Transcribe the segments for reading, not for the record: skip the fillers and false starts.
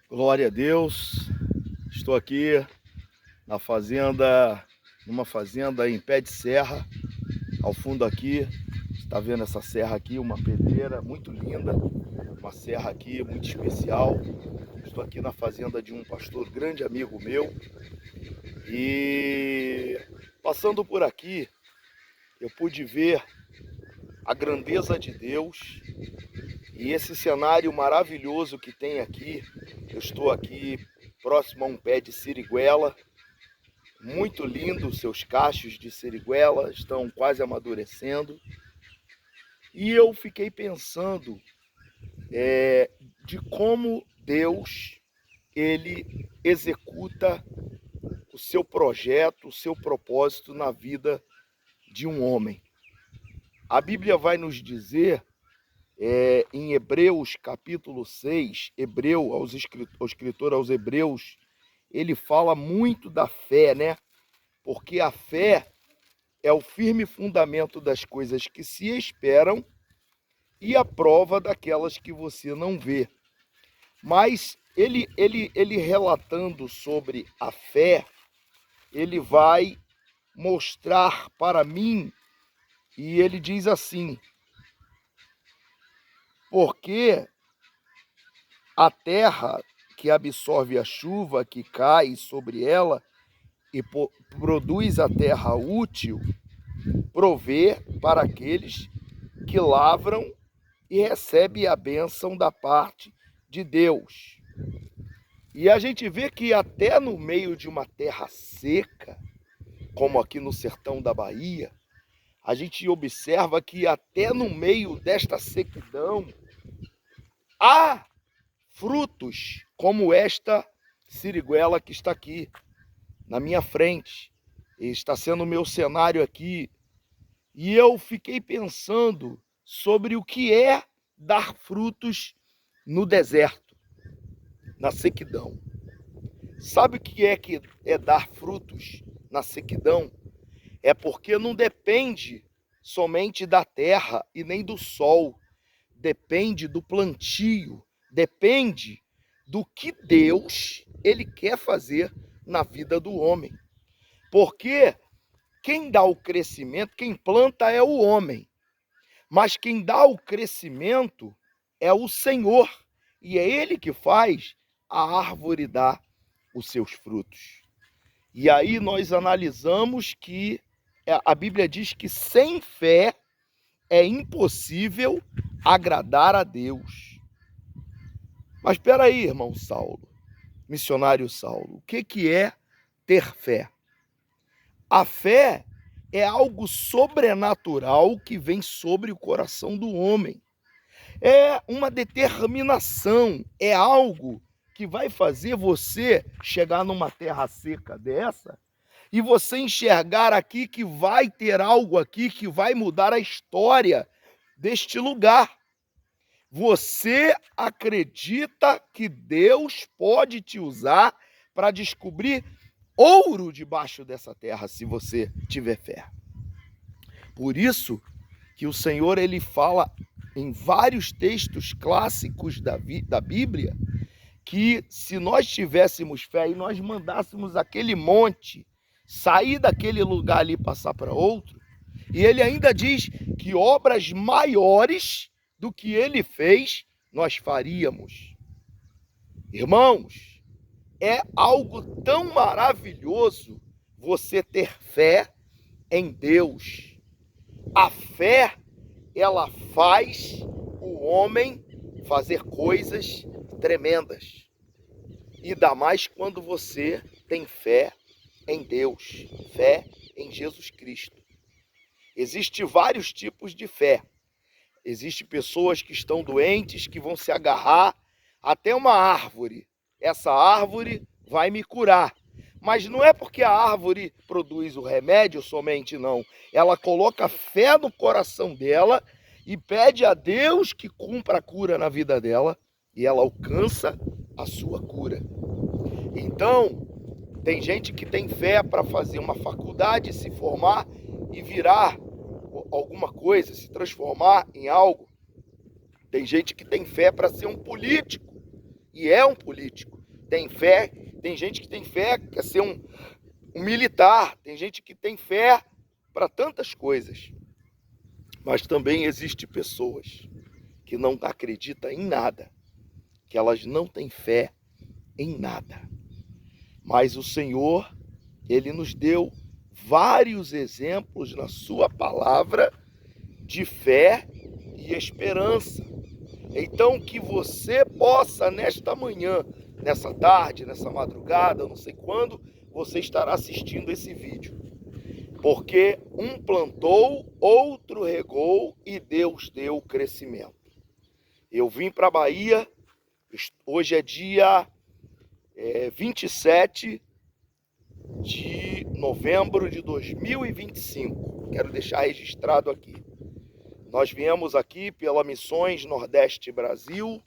Glória a Deus, estou aqui na fazenda, numa fazenda em pé de serra, ao fundo aqui, está vendo essa serra aqui, uma pedreira muito linda, uma serra aqui muito especial. Estou aqui na fazenda de um pastor, grande amigo meu, e passando por aqui, eu pude ver a grandeza de Deus e esse cenário maravilhoso que tem aqui. Eu estou aqui próximo a um pé de siriguela, muito lindo, seus cachos de siriguela estão quase amadurecendo. E eu fiquei pensando de como Deus, ele executa o seu projeto, o seu propósito na vida de um homem. A Bíblia vai nos dizer, em Hebreus capítulo 6, o escritor aos Hebreus, ele fala muito da fé, né? Porque a fé é o firme fundamento das coisas que se esperam e a prova daquelas que você não vê. Mas ele relatando sobre a fé, ele vai mostrar para mim, e ele diz assim: porque a terra que absorve a chuva que cai sobre ela e produz a terra útil, provê para aqueles que lavram e recebem a bênção da parte de Deus. E a gente vê que até no meio de uma terra seca, como aqui no sertão da Bahia, a gente observa que até no meio desta sequidão há frutos como esta siriguela que está aqui na minha frente. Está sendo o meu cenário aqui. E eu fiquei pensando sobre o que é dar frutos no deserto, na sequidão. Sabe o que é dar frutos na sequidão? É porque não depende somente da terra e nem do sol. Depende do plantio, depende do que Deus ele quer fazer na vida do homem. Porque quem dá o crescimento, quem planta é o homem, mas quem dá o crescimento é o Senhor, e é Ele que faz a árvore dar os seus frutos. E aí nós analisamos que a Bíblia diz que sem fé é impossível agradar a Deus. Mas espera aí, irmão Saulo, missionário Saulo, o que é ter fé? A fé é algo sobrenatural que vem sobre o coração do homem. É uma determinação, é algo que vai fazer você chegar numa terra seca dessa e você enxergar aqui que vai ter algo aqui que vai mudar a história deste lugar. Você acredita que Deus pode te usar para descobrir ouro debaixo dessa terra, se você tiver fé. Por isso que o Senhor ele fala em vários textos clássicos da Bíblia que se nós tivéssemos fé e nós mandássemos aquele monte sair daquele lugar ali e passar para outro, e ele ainda diz que obras maiores do que ele fez, nós faríamos. Irmãos, é algo tão maravilhoso você ter fé em Deus. A fé, ela faz o homem fazer coisas tremendas. E ainda mais quando você tem fé em Deus, fé em Jesus Cristo. Existem vários tipos de fé. Existem pessoas que estão doentes, que vão se agarrar até uma árvore. Essa árvore vai me curar. Mas não é porque a árvore produz o remédio somente, não. Ela coloca fé no coração dela e pede a Deus que cumpra a cura na vida dela e ela alcança a sua cura. Então, tem gente que tem fé para fazer uma faculdade, se formar e virar alguma coisa, se transformar em algo. Tem gente que tem fé para ser um político e é um político. tem fé, tem gente que tem fé, quer ser um militar, tem gente que tem fé para tantas coisas. Mas também existe pessoas que não acreditam em nada, que elas não têm fé em nada. Mas o Senhor, Ele nos deu vários exemplos na sua palavra de fé e esperança. Então que você possa nesta manhã, nessa tarde, nessa madrugada, não sei quando você estará assistindo esse vídeo. Porque um plantou, outro regou e Deus deu crescimento. Eu vim para a Bahia, hoje é dia 27 de novembro de 2025. Quero deixar registrado aqui. Nós viemos aqui pela Missões Nordeste Brasil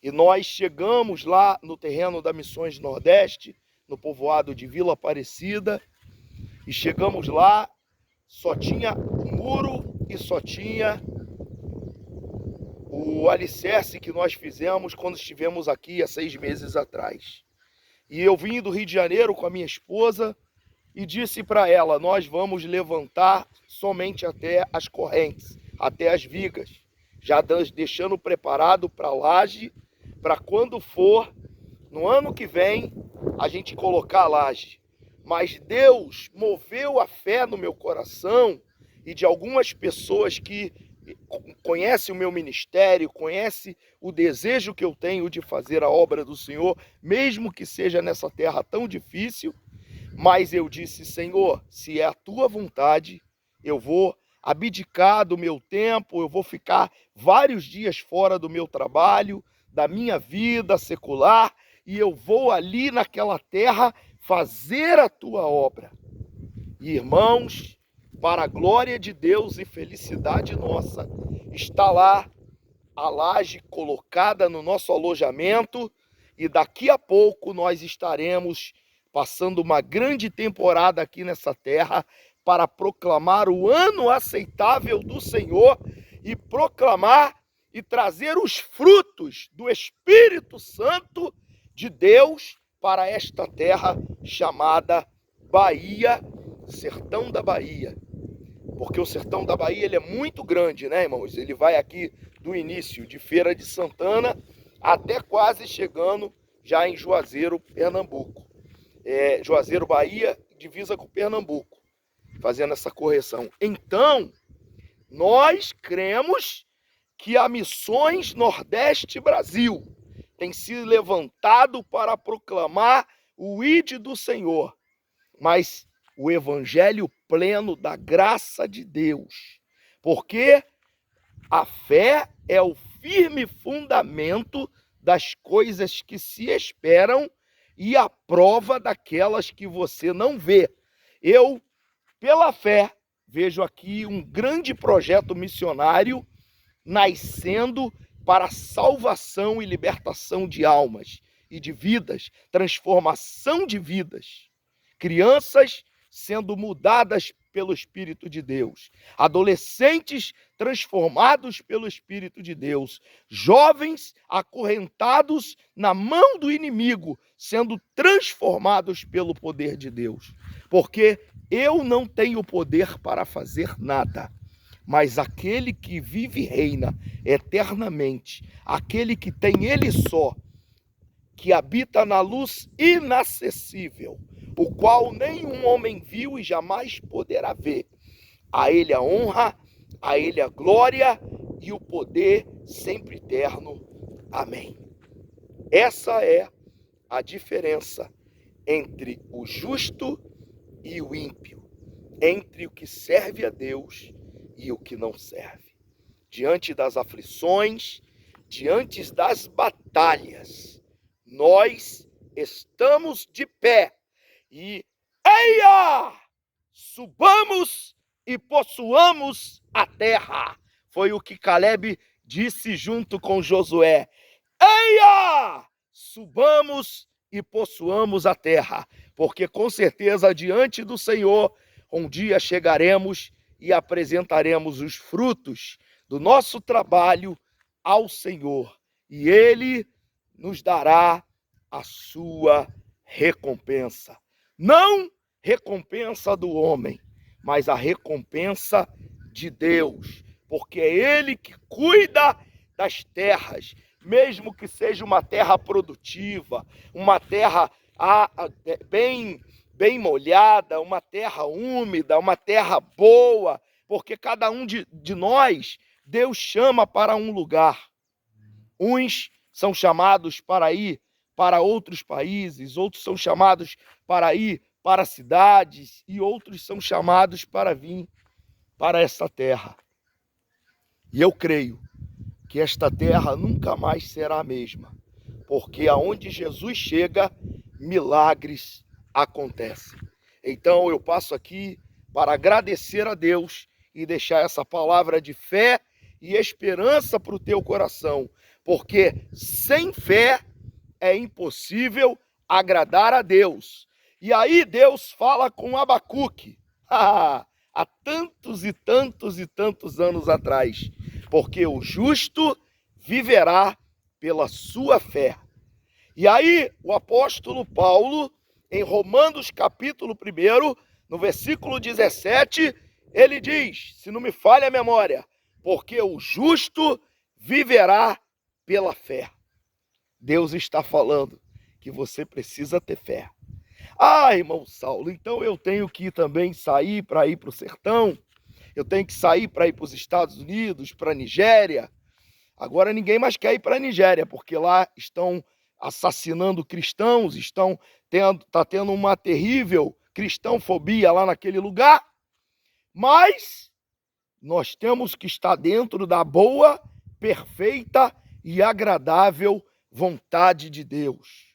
e nós chegamos lá no terreno da Missões Nordeste, no povoado de Vila Aparecida, e chegamos lá, só tinha muro e só tinha o alicerce que nós fizemos quando estivemos aqui há 6 meses atrás. E eu vim do Rio de Janeiro com a minha esposa e disse para ela, nós vamos levantar somente até as correntes, até as vigas, já deixando preparado para a laje, para quando for, no ano que vem, a gente colocar a laje. Mas Deus moveu a fé no meu coração e de algumas pessoas que conhecem o meu ministério, conhecem o desejo que eu tenho de fazer a obra do Senhor, mesmo que seja nessa terra tão difícil. Mas eu disse, Senhor, se é a tua vontade, eu vou abdicar do meu tempo, eu vou ficar vários dias fora do meu trabalho, da minha vida secular, e eu vou ali naquela terra fazer a tua obra. E, irmãos, para a glória de Deus e felicidade nossa, está lá a laje colocada no nosso alojamento e daqui a pouco nós estaremos passando uma grande temporada aqui nessa terra para proclamar o ano aceitável do Senhor e proclamar e trazer os frutos do Espírito Santo de Deus para esta terra chamada Bahia, Sertão da Bahia. Porque o Sertão da Bahia ele é muito grande, né, irmãos? Ele vai aqui do início de Feira de Santana até quase chegando já em Juazeiro, Pernambuco. Juazeiro, Bahia, divisa com Pernambuco, fazendo essa correção. Então, nós cremos que a Missões Nordeste Brasil tem se levantado para proclamar o ID do Senhor, mas o evangelho pleno da graça de Deus, porque a fé é o firme fundamento das coisas que se esperam e a prova daquelas que você não vê. Eu, pela fé, vejo aqui um grande projeto missionário nascendo para a salvação e libertação de almas e de vidas, transformação de vidas. Crianças sendo mudadas pelo Espírito de Deus, adolescentes transformados pelo Espírito de Deus, jovens acorrentados na mão do inimigo, sendo transformados pelo poder de Deus. Porque eu não tenho poder para fazer nada, mas aquele que vive e reina eternamente, aquele que tem ele só, que habita na luz inacessível, o qual nenhum homem viu e jamais poderá ver. A ele a honra, a ele a glória e o poder sempre eterno. Amém. Essa é a diferença entre o justo e o ímpio, entre o que serve a Deus e o que não serve. Diante das aflições, diante das batalhas, nós estamos de pé e, eia, subamos e possuamos a terra. Foi o que Caleb disse junto com Josué. Eia, subamos e possuamos a terra, porque com certeza diante do Senhor um dia chegaremos e apresentaremos os frutos do nosso trabalho ao Senhor, e Ele nos dará a sua recompensa. Não recompensa do homem, mas a recompensa de Deus, porque é Ele que cuida das terras, mesmo que seja uma terra produtiva, uma terra bem molhada, uma terra úmida, uma terra boa, porque cada um de nós, Deus chama para um lugar. Uns são chamados para ir para outros países, outros são chamados para ir para cidades e outros são chamados para vir para essa terra. E eu creio que esta terra nunca mais será a mesma, porque aonde Jesus chega, milagres acontecem. Então eu passo aqui para agradecer a Deus e deixar essa palavra de fé e esperança para o teu coração, porque sem fé é impossível agradar a Deus. E aí Deus fala com Abacuque, há tantos e tantos e tantos anos atrás, porque o justo viverá pela sua fé. E aí o apóstolo Paulo, em Romanos capítulo 1, no versículo 17, ele diz, se não me falha a memória, porque o justo viverá pela fé. Deus está falando que você precisa ter fé. Ah, irmão Saulo, então eu tenho que também sair para ir para o sertão, eu tenho que sair para ir para os Estados Unidos, para a Nigéria. Agora ninguém mais quer ir para a Nigéria, porque lá estão assassinando cristãos, está tendo uma terrível cristãofobia lá naquele lugar. Mas nós temos que estar dentro da boa, perfeita e agradável vontade de Deus,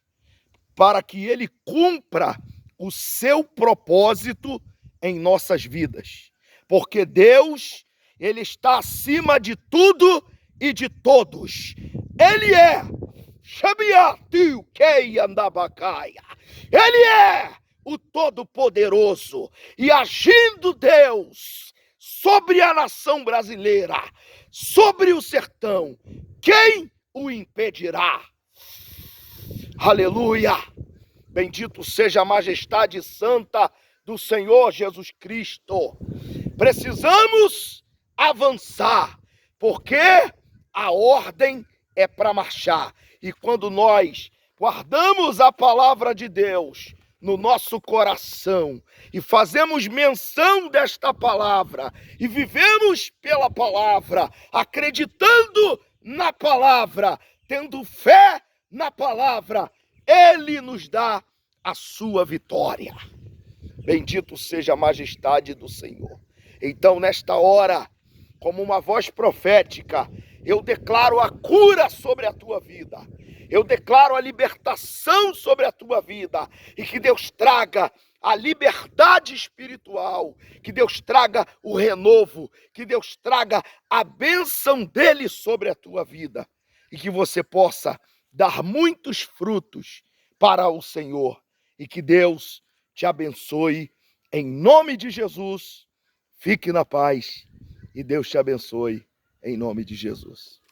para que Ele cumpra o seu propósito em nossas vidas. Porque Deus, Ele está acima de tudo e de todos. Ele é Ele é o Todo-Poderoso. E agindo Deus sobre a nação brasileira, sobre o sertão, quem o impedirá? Aleluia! Bendito seja a majestade santa do Senhor Jesus Cristo. Precisamos avançar, porque a ordem é para marchar. E quando nós guardamos a palavra de Deus no nosso coração e fazemos menção desta palavra e vivemos pela palavra, acreditando na palavra, tendo fé na palavra, Ele nos dá a sua vitória. Bendito seja a majestade do Senhor. Então, nesta hora, como uma voz profética, eu declaro a cura sobre a tua vida. Eu declaro a libertação sobre a tua vida. E que Deus traga a liberdade espiritual. Que Deus traga o renovo. Que Deus traga a bênção dele sobre a tua vida. E que você possa dar muitos frutos para o Senhor. E que Deus te abençoe. Em nome de Jesus, fique na paz. E Deus te abençoe. Em nome de Jesus.